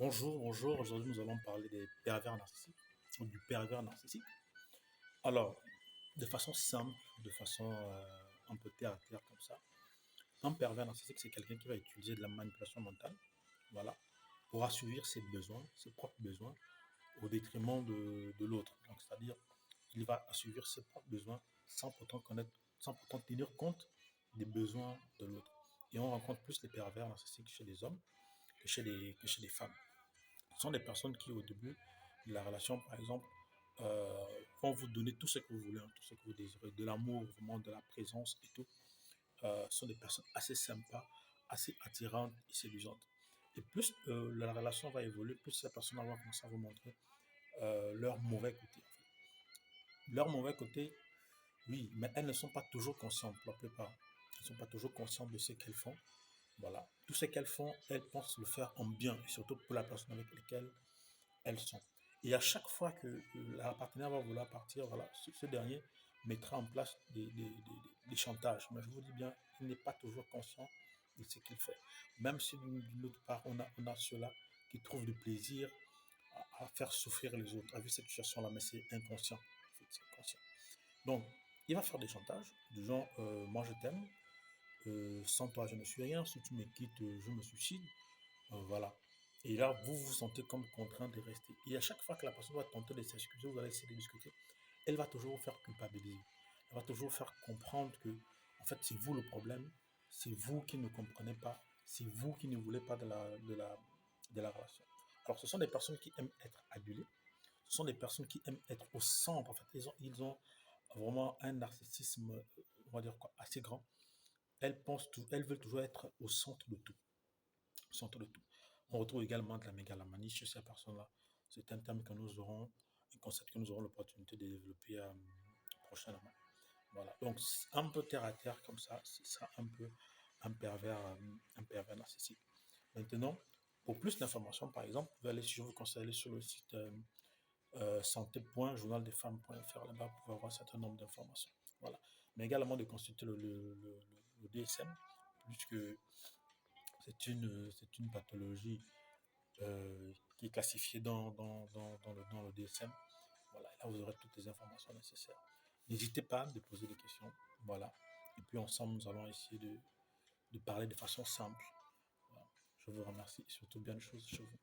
Bonjour, bonjour. Aujourd'hui, nous allons parler des pervers narcissiques ou du pervers narcissique. Alors, de façon simple, de façon un peu terre à terre comme ça, un pervers narcissique, c'est quelqu'un qui va utiliser de la manipulation mentale, voilà, pour assouvir ses besoins, ses propres besoins, au détriment de l'autre. Donc, c'est-à-dire, il va assouvir ses propres besoins sans pourtant connaître, sans pourtant tenir compte des besoins de l'autre. Et on rencontre plus les pervers narcissiques chez les hommes que chez les femmes. Ce sont des personnes qui, au début de la relation, par exemple, euh, vont vous donner tout ce que vous voulez, hein, tout ce que vous désirez, de l'amour, vraiment de la présence et tout. Ce sont des personnes assez sympas, assez attirantes et séduisantes. Et plus la relation va évoluer, plus ces personnes vont commencer à vous montrer leur mauvais côté. En fait. Leur mauvais côté, oui, mais elles ne sont pas toujours conscientes, pour la plupart. Elles ne sont pas toujours conscientes de ce qu'elles font. Voilà. Tout ce qu'elles font, elles pensent le faire en bien, et surtout pour la personne avec laquelle elles sont. Et à chaque fois que la partenaire va vouloir partir, voilà, ce dernier mettra en place des chantages. Mais je vous dis bien, il n'est pas toujours conscient de ce qu'il fait. Même si d'une autre part, on a ceux-là qui trouvent du plaisir à faire souffrir les autres, à vivre cette situation-là, mais c'est inconscient. C'est inconscient. Donc, il va faire des chantages, du genre, moi je t'aime, sans toi je ne suis rien, si tu me quittes, je me suicide. Voilà. Et là, vous vous sentez comme contraint de rester. Et à chaque fois que la personne va tenter de s'excuser, vous allez essayer de discuter, elle va toujours vous faire culpabiliser. Elle va toujours faire comprendre que, en fait, c'est vous le problème, c'est vous qui ne comprenez pas, c'est vous qui ne voulez pas de la relation. Alors, ce sont des personnes qui aiment être adulées, ce sont des personnes qui aiment être au centre. En fait, ils ont vraiment un narcissisme, on va dire quoi, assez grand. Elles veulent toujours être au centre de tout centre de tout. On retrouve également de la mégalomanie chez ces personnes-là. C'est un thème que nous aurons, un concept que nous aurons l'opportunité de développer prochainement. Voilà. Donc, un peu terre à terre comme ça, c'est ça un pervers narcissique. Maintenant, pour plus d'informations, par exemple, je vous conseille d'aller sur le site santé.journaldesfemmes.fr. Là-bas, vous pouvez avoir un certain nombre d'informations. Voilà. Mais également de consulter le DSM, puisque c'est une pathologie qui est classifié dans le DSM. Voilà, là, vous aurez toutes les informations nécessaires. N'hésitez pas à me poser des questions. Voilà. Et puis, ensemble, nous allons essayer de parler de façon simple. Voilà. Je vous remercie et surtout bien de choses chez vous.